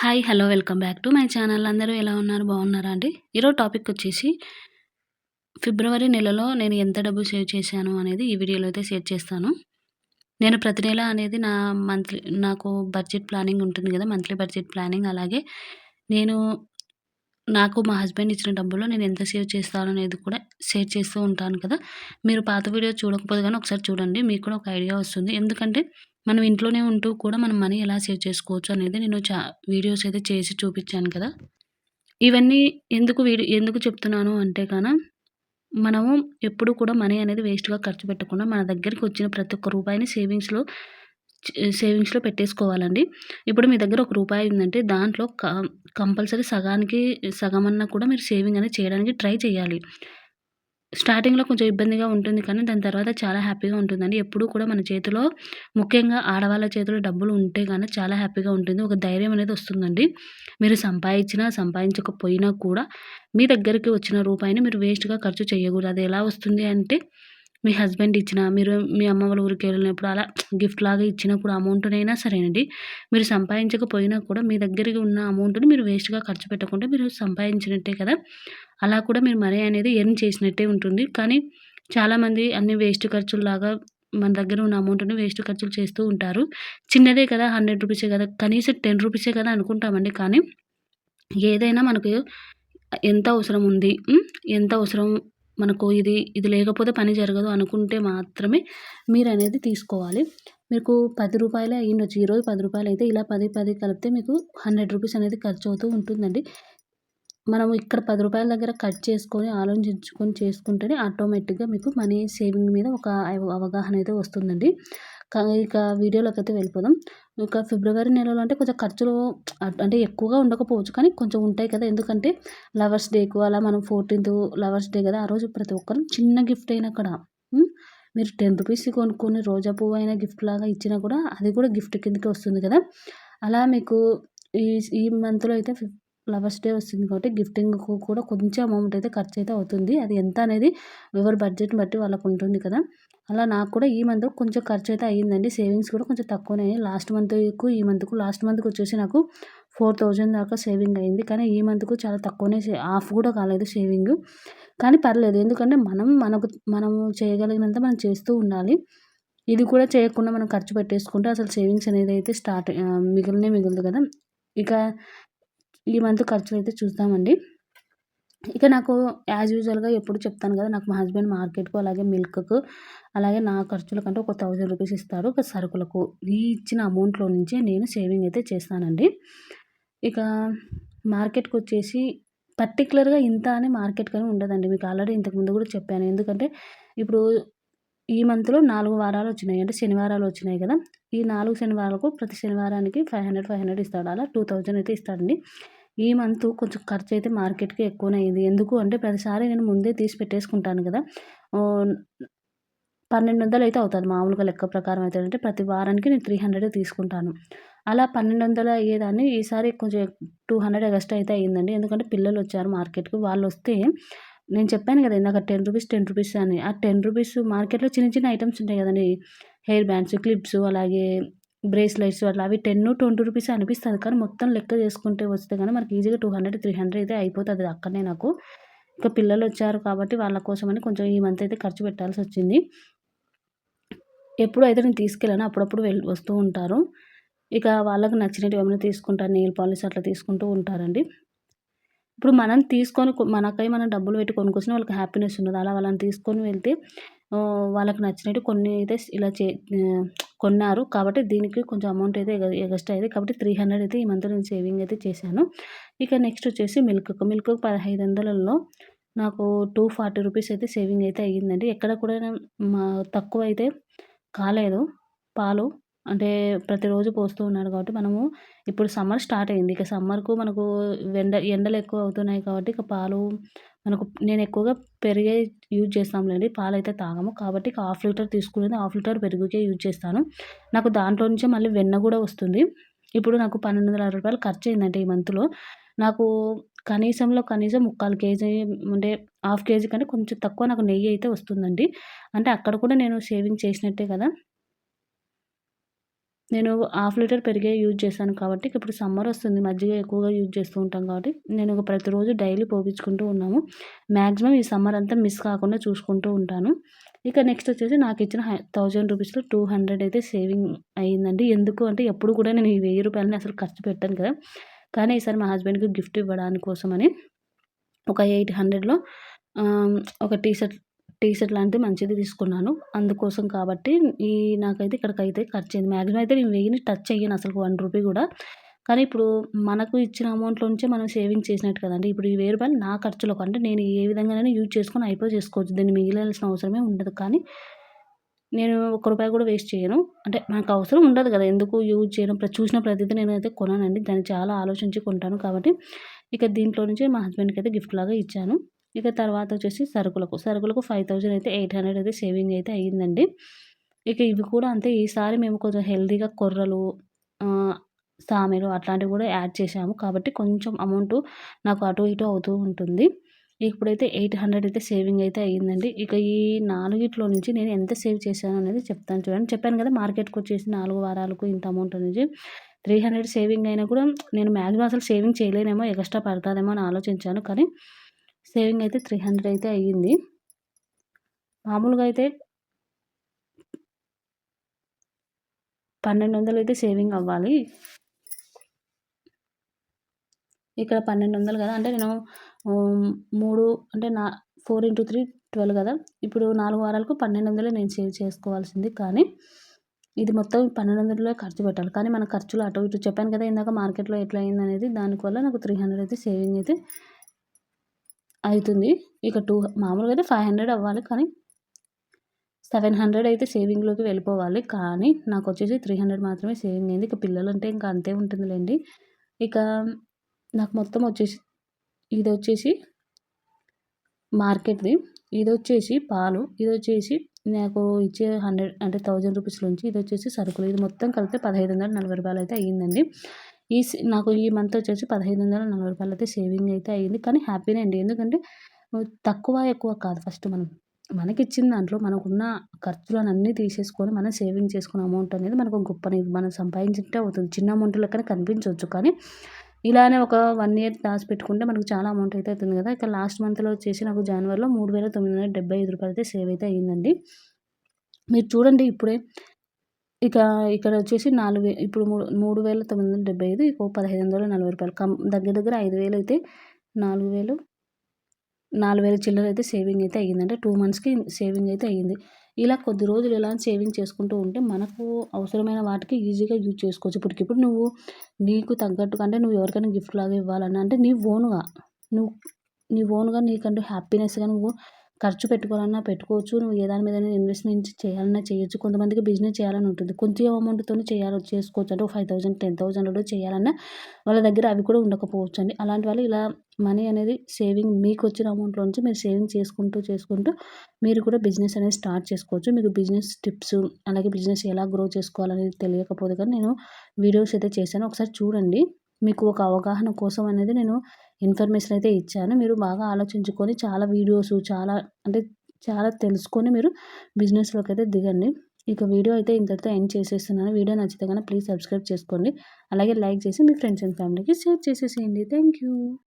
Hi! Hello! Welcome back to my channel. అందరూ ఎలా ఉన్నారు? బాగున్నారా అండి? ఈరోజు టాపిక్ వచ్చేసి ఫిబ్రవరి నెలలో నేను ఎంత డబ్బు సేవ్ చేశాను అనేది ఈ వీడియోలో అయితే షేర్ చేస్తాను. నేను ప్రతి నెల అనేది నాకు బడ్జెట్ ప్లానింగ్ ఉంటుంది కదా! Monthly budget planning. అలాగే నేను నాకు మా హస్బెండ్ ఇచ్చిన డబ్బులో నేను ఎంత సేవ్ చేస్తాను అనేది కూడా షేర్ చేస్తూ ఉంటాను కదా! మీరు పాత వీడియో చూడకపోతే గాని ఒకసారి చూడండి. మీకు కూడా ఒక ఐడియా వస్తుంది. ఎందుకంటే మనం ఇంట్లోనే ఉంటూ కూడా మనం మనీ ఎలా సేవ్ చేసుకోవచ్చు అనేది నేను వీడియోస్ అయితే చేసి చూపించాను కదా! ఇవన్నీ ఎందుకు చెప్తున్నాను అంటే మనము ఎప్పుడు కూడా మనీ అనేది వేస్ట్‌గా ఖర్చు పెట్టకుండా మన దగ్గరికి వచ్చిన ప్రతి ఒక్క రూపాయిని సేవింగ్స్‌లో పెట్టేసుకోవాలండి. ఇప్పుడు మీ దగ్గర ఒక రూపాయి ఉందంటే దాంట్లో కంపల్సరీ సగానికి సగమన్నా కూడా మీరు సేవింగ్ అనేది చేయడానికి ట్రై చేయాలి. స్టార్టింగ్‌లో కొంచెం ఇబ్బందిగా ఉంటుంది కానీ దాని తర్వాత చాలా హ్యాపీగా ఉంటుందండి. ఎప్పుడూ కూడా మన చేతిలో ముఖ్యంగా ఆడవాళ్ళ చేతిలో డబ్బులు ఉంటే చాలా హ్యాపీగా ఉంటుంది. ఒక ధైర్యం అనేది వస్తుందండి. మీరు సంపాదించినా, సంపాదించకపోయినా కూడా మీ దగ్గరికి వచ్చిన రూపాయిని మీరు వేస్ట్‌గా ఖర్చు చేయకూడదు. అది ఎలా వస్తుంది అంటే మీ హస్బెండ్ ఇచ్చినా, మీరు మీ అమ్మ వాళ్ళ ఊరికెళ్ళినప్పుడు అలా గిఫ్ట్‌లాగా ఇచ్చినప్పుడు అమౌంట్‌నైనా సరేనండి, మీరు సంపాదించకపోయినా కూడా మీ దగ్గరకి ఉన్న అమౌంట్‌ని మీరు వేస్ట్‌గా ఖర్చు పెట్టకుండా మీరు సంపాదించినట్టే కదా! అలా కూడా మీరు మనీ అనేది ఎర్న్ చేసినట్టే ఉంటుంది. కానీ చాలామంది అన్ని వేస్ట్ ఖర్చుల్లాగా మన దగ్గర ఉన్న అమౌంట్‌ని వేస్ట్ ఖర్చులు చేస్తూ ఉంటారు. చిన్నదే కదా! రూ. 100 కదా! కనీసం రూ. 10 కదా అనుకుంటామండి. కానీ ఏదైనా మనకు ఎంత అవసరం ఉంది, ఎంత అవసరం మనకు ఇది లేకపోతే పని జరగదు అనుకుంటే మాత్రమే మీరనేది తీసుకోవాలి. మీకు రూ. 10 అయ్యుండొచ్చు. ఈరోజు రూ. 10 అయితే ఇలా 10, 10 కలిపితే మీకు రూ. 100 అనేది ఖర్చవుతూ ఉంటుందండి. మనం ఇక్కడ రూ. 10 దగ్గర కట్ చేసుకొని, ఆలోచించుకొని చేసుకుంటేనే ఆటోమేటిక్‌గా మీకు మనీ సేవింగ్ మీద ఒక అవగాహన అయితే వస్తుందండి. ఇక వీడియోలోకైతే వెళ్ళిపోదాం. ఇక ఫిబ్రవరి నెలలో అంటే కొంచెం ఖర్చులు అంటే ఎక్కువగా ఉండకపోవచ్చు. కానీ కొంచెం ఉంటాయి కదా! ఎందుకంటే లవర్స్ డేకు అలా మనం 14థ్ లవర్స్ డే కదా! ఆ రోజు ప్రతి ఒక్కరు చిన్న గిఫ్ట్ అయినా కూడా హ్మ్. మీరు రూ. 10 కొనుక్కొని రోజా పువ్వైనా గిఫ్ట్‌లాగా ఇచ్చినా కూడా అది కూడా గిఫ్ట్ కిందకే వస్తుంది కదా! అలా మీకు ఈ ఈ మంత్‌లో అయితే లవర్స్ డే వస్తుంది కాబట్టి గిఫ్టింగ్‌కు కూడా కొంచెం అమౌంట్ అయితే ఖర్చయితే అవుతుంది. అది ఎంత అనేది ఎవరి బడ్జెట్‌ని బట్టి వాళ్ళకుంటుంది కదా! అలా నాకు కూడా ఈ మంత్ కొంచెం ఖర్చయితే అయ్యిందండి. సేవింగ్స్ కూడా కొంచెం తక్కువనే అయ్యాయి. లాస్ట్ మంత్‌కొచ్చేసి నాకు 4000 దాకా సేవింగ్ అయింది. కానీ ఈ మంత్‌కు చాలా తక్కువనే హాఫ్ కూడా కాలేదు సేవింగు. కానీ పర్లేదు. ఎందుకంటే మనము చేయగలిగినంత మనం చేస్తూ ఉండాలి. ఇది కూడా చేయకుండా మనం ఖర్చు పెట్టేసుకుంటే అసలు సేవింగ్స్ అనేదైతే మిగలనే మిగలదు కదా! ఇక ఈ మంత్ ఖర్చులైతే చూద్దామండి. ఇక నాకు యాజ్ యూజువల్‌గా ఎప్పుడు చెప్తాను కదా! నాకు మా హస్బెండ్ మార్కెట్‌కు, అలాగే మిల్క్‌కు, అలాగే నా ఖర్చులకంటే ఒక రూ. 1000 ఇస్తారు. ఒక సరుకులకు. ఈ ఇచ్చిన అమౌంట్‌లో నుంచే నేను సేవింగ్ అయితే చేస్తానండి. ఇక మార్కెట్‌కొచ్చేసి పర్టిక్యులర్‌గా ఇంత అని మార్కెట్‌కని ఉండదండి. మీకు ఆల్రెడీ ఇంతకు ముందు కూడా చెప్పాను. ఎందుకంటే ఇప్పుడు ఈ మంత్‌లో 4 వారాలొచ్చినాయి. అంటే శనివారాలొచ్చినాయి కదా! ఈ 4 శనివారాలకు ప్రతి శనివారానికి 500, 500 ఇస్తాడు. అలా 2000 అయితే ఇస్తాడండి. ఈ మంతు కొంచెం ఖర్చయితే మార్కెట్‌కి ఎక్కువనే అయింది. ఎందుకు అంటే ప్రతిసారి నేను ముందే తీసి పెట్టేసుకుంటాను గదా! ఆహ్, 1200 అయితే అవుతది మామూలుగా లెక్క ప్రకారం అయితే. అంటే ప్రతి వారానికి నేను 300 తీసుకుంటాను. అలా 1200 అయ్యేదాన్ని ఈసారి కొంచెం 200 ఎగస్ట్రా అయితే అయిందండి. ఎందుకంటే పిల్లలొచ్చారు మార్కెట్‌కి. వాళ్ళొస్తే నేను చెప్పాను గదా! ఇందాక రూ. 10, రూ. 10 అని. ఆ రూ. 10 మార్కెట్‌లో చిన్న చిన్న ఐటెమ్స్ ఉంటాయి గదండీ! హెయిర్ బ్యాండ్స్, క్లిప్స్ అలాగే బ్రేస్లెట్స్ అట్లా అవి 10, 20 అనిపిస్తది. కానీ మొత్తం లెక్క చేసుకుంటే వస్తే గనక మనకి ఈజీగా 200, 300 అయితే అయిపోతది అక్కడనే నాకు. ఇక పిల్లలొచ్చారు కాబట్టి వాళ్ళ కోసమని కొంచెం ఈ మంత్ అయితే ఖర్చు పెట్టాల్సొచ్చింది. ఎప్పుడైతే నేను తీసుకెళ్ళానో అప్పుడప్పుడు వస్తూ ఉంటారు. ఇక వాళ్ళకి నచ్చినటివి ఏమైనా తీసుకుంటారు. నెయిల్ పాలిష్ అట్లా తీసుకుంటూ ఉంటారండి. ఇప్పుడు మనం తీసుకొని మనకై మనం డబ్బులు పెట్టి కొనుక్కొచ్చినా వాళ్ళకి హ్యాపీనెస్ ఉండదు. అలా వాళ్ళని తీసుకొని వెళ్తే వాళ్ళకి నచ్చినట్టు కొన్ని అయితే కొన్నారు. కాబట్టి దీనికి కొంచెం అమౌంట్ అయితే ఎగస్ట్రా అయ్యేది. కాబట్టి 300 అయితే ఈ మంత్ నేను సేవింగ్ అయితే చేశాను. ఇక నెక్స్ట్ వచ్చేసి మిల్క్‌కు. 1500లలో నాకు రూ. 240 అయితే సేవింగ్ అయితే అయ్యిందండి. ఎక్కడ కూడా మా తక్కువైతే కాలేదు పాలు. అంటే ప్రతిరోజు పోస్తూ ఉన్నాడు కాబట్టి మనము ఇప్పుడు సమ్మర్ స్టార్ట్ అయింది. ఇక సమ్మర్‌కు మనకు ఎండలు ఎక్కువ అవుతున్నాయి కాబట్టి ఇక పాలు నేను ఎక్కువగా పెరుగే యూజ్ చేస్తాంలెండి. పాలైతే తాగము. కాబట్టి ఇక హాఫ్ లీటర్ తీసుకునేది హాఫ్ లీటర్ పెరుగుకే యూజ్ చేస్తాను. నాకు దాంట్లో నుంచే మళ్ళీ వెన్న గూడా వస్తుంది. ఇప్పుడు నాకు రూ. 1260 ఖర్చయిందంటే ఈ మంత్‌లో. నాకు కనీసంలో కనీసం ముక్కాలు కేజీ అంటే హాఫ్ కేజీ కంటే కొంచెం తక్కువ నాకు నెయ్యి అయితే వస్తుందండి. అంటే అక్కడ కూడా నేను సేవింగ్ చేసినట్టే కదా! నేను హాఫ్ లీటర్ పెరిగే యూజ్ చేశాను కాబట్టి ఇప్పుడు సమ్మర్ వస్తుంది. మజ్జిగ ఎక్కువగా యూజ్ చేస్తూ ఉంటాం కాబట్టి నేను ప్రతిరోజు డైలీ పోపించుకుంటూ ఉన్నాము. మాక్సిమం ఈ సమ్మర్ అంతా మిస్ కాకుండా చూసుకుంటూ ఉంటాను. ఇక నెక్స్ట్ వచ్చేసి నాకిచ్చిన రూ. 200 అయితే సేవింగ్ అయిందండి. ఎందుకు అంటే ఎప్పుడు కూడా నేను ఈ రూ. 1000 అసలు ఖర్చు పెట్టను కదా! కానీ ఈసారి మా హస్బెండ్‌కి గిఫ్ట్ ఇవ్వడాని కోసమని ఒక 800లో ఒక టీ షర్ట్ లాంటిది మంచిది తీసుకున్నాను. అందుకోసం కాబట్టి ఈ నాకైతే ఇక్కడికైతే ఖర్చయింది. మాక్సిమం అయితే నేను 1000ని టచ్ చెయ్యను అసలు రూ. 1 కూడా. కానీ ఇప్పుడు మనకు ఇచ్చిన అమౌంట్‌లో నుంచే మనం సేవింగ్ చేసినట్టు కదండీ! ఇప్పుడు ఈ రూ. 1000 నా ఖర్చులకు అంటే నేను ఏ విధంగానైనా యూజ్ చేసుకొని చేసుకోవచ్చు. దీన్ని మిగిలాల్సిన అవసరమే ఉండదు. కానీ నేను రూపాయి కూడా వేస్ట్ చేయను. అంటే నాకు అవసరం ఉండదు కదా! ఎందుకు యూజ్ చేయడం చూసిన ప్రతిదీ నేనైతే కొననండి. దాన్ని చాలా ఆలోచించి కొంటాను కాబట్టి ఇక దీంట్లో నుంచి మా హస్బెండ్‌కి అయితే గిఫ్ట్ లాగా ఇచ్చాను. ఇక తర్వాత వచ్చేసి సరుకులకు 5000 అయితే 800 అయితే సేవింగ్ అయితే అయ్యిందండి. ఇక ఇవి కూడా అంతే ఈసారి మేము కొంచెం హెల్తీగా కొర్రలు, సామెలు అట్లాంటివి కూడా యాడ్ చేశాము. కాబట్టి కొంచెం అమౌంటు నాకు అటు ఇటు అవుతూ ఉంటుంది. ఇప్పుడైతే 800 అయితే సేవింగ్ అయితే అయ్యిందండి. ఇక ఈ నాలుగిట్లో నుంచి నేను ఎంత సేవ్ చేశాను అనేది చెప్తాను చూడండి. చెప్పాను కదా! మార్కెట్‌కొచ్చేసి 4 వారాలకు ఇంత అమౌంట్ అనేది 300 సేవింగ్ అయినా కూడా నేను మాక్సిమం అసలు సేవింగ్ చేయలేనేమో, ఎగస్ట్రా పడతాదేమో అని ఆలోచించాను. కానీ సేవింగ్ అయితే 300 అయితే అయ్యింది. మామూలుగా అయితే 1200 అయితే సేవింగ్ అవ్వాలి. ఇక్కడ 1200 కదా! అంటే నేను 3 అంటే 4 × 3 12 కదా! ఇప్పుడు 4 వారాలకు 1200 నేను సేవ్ చేసుకోవాల్సింది. కానీ ఇది మొత్తం 1200లో ఖర్చు పెట్టాలి. కానీ మన ఖర్చులు అటు ఇటు చెప్పాను కదా! ఇందాక మార్కెట్‌లో ఎట్లా అయిందనేది. దానివల్ల నాకు 300 అయితే సేవింగ్ అయితే అయితుంది. ఇక మామూలుగా అయితే 500 అవ్వాలి. కానీ 700 అయితే సేవింగ్‌లోకి వెళ్ళిపోవాలి. కానీ నాకొచ్చేసి 300 మాత్రమే సేవింగ్ అయింది. ఇక పిల్లలంటే ఇంకా అంతే ఉంటుందిలెండి. ఇక నాకు మొత్తం వచ్చేసి ఇదొచ్చేసి మార్కెట్‌ది. ఇదొచ్చేసి పాలు. ఇదొచ్చేసి నాకు ఇచ్చే 100 అంటే రూ. 1000 నుంచి ఇదొచ్చేసి సరుకులు. ఇది మొత్తం కలిపితే రూ. 1540 అయితే అయ్యిందండి. నాకు ఈ మంత్ వచ్చేసి రూ. 1540 అయితే సేవింగ్ అయితే అయ్యింది. కానీ హ్యాపీనే అండి. ఎందుకంటే తక్కువ, ఎక్కువ కాదు. ఫస్ట్ మనకిచ్చిన దాంట్లో మనకున్న ఖర్చులనన్నీ తీసేసుకొని మనం సేవింగ్ చేసుకున్న అమౌంట్ అనేది మనకు గొప్పని మనం సంపాదించినట్టే అవుతుంది. చిన్న అమౌంట్ లెక్కన కనిపించొచ్చు. కానీ ఇలానే ఒక 1 ఇయర్ దాచిపెట్టుకుంటే మనకు చాలా అమౌంట్ అయితే అవుతుంది కదా! ఇక లాస్ట్ మంత్‌లో వచ్చేసి నాకు జనవరిలో రూ. 3975 అయితే సేవ్ అయితే అయ్యిందండి. మీరు చూడండి ఇప్పుడే ఇక ఇక్కడ వచ్చేసి ఇప్పుడు 3975 ఇక రూ. 1540 దగ్గర దగ్గర 5000 అయితే 4000 4000 చిల్లర అయితే సేవింగ్ అయితే అయ్యిందంటే 2 మంత్స్‌కి సేవింగ్ అయితే అయ్యింది. ఇలా కొద్ది రోజులు ఇలా సేవింగ్ చేసుకుంటూ ఉంటే మనకు అవసరమైన వాటికి ఈజీగా యూజ్ చేసుకోవచ్చు. ఇప్పటికిప్పుడు నువ్వు నీకు తగ్గట్టుగా అంటే నువ్వు ఎవరికైనా గిఫ్ట్ లాగా ఇవ్వాలన్నా అంటే నీ ఓన్‌గా నువ్వు నీ ఓన్‌గా నీకంటూ హ్యాపీనెస్‌గా నువ్వు ఖర్చు పెట్టుకోవాలన్నా పెట్టుకోవచ్చు. నువ్వు ఏ దాని మీదైనా ఇన్వెస్ట్‌మెంట్ చేయాలన్నా చేయొచ్చు. కొంతమందికి బిజినెస్ చేయాలని ఉంటుంది. కొంచెం అమౌంట్‌తోనే చేసుకోవచ్చు. అంటే 5000, 10,000 చేయాలన్నా వాళ్ళ దగ్గర అవి కూడా ఉండకపోవచ్చండి. అలాంటి వాళ్ళు ఇలా మనీ అనేది సేవింగ్ మీకొచ్చిన అమౌంట్‌లో నుంచి మీరు సేవింగ్ చేసుకుంటూ మీరు కూడా బిజినెస్ అనేది స్టార్ట్ చేసుకోవచ్చు. మీకు బిజినెస్ టిప్స్ అలాగే బిజినెస్ ఎలా గ్రో చేసుకోవాలనేది తెలియకపోతే కానీ నేను వీడియోస్ అయితే చేశాను. ఒకసారి చూడండి. మీకు ఒక అవగాహన కోసం అనేది నేను ఇన్ఫర్మేషన్ అయితే ఇచ్చాను. మీరు బాగా ఆలోచించుకొని చాలా వీడియోస్ చాలా తెలుసుకొని మీరు బిజినెస్‌లోకి అయితే దిగండి. ఇక వీడియో అయితే ఇంతటితో ఎండ్ చేసేస్తున్నాను. వీడియో నచ్చితే గనుక ప్లీజ్ సబ్స్క్రైబ్ చేసుకోండి. అలాగే లైక్ చేసి మీ ఫ్రెండ్స్ అండ్ ఫ్యామిలీకి షేర్ చేసేసేయండి. Thank you.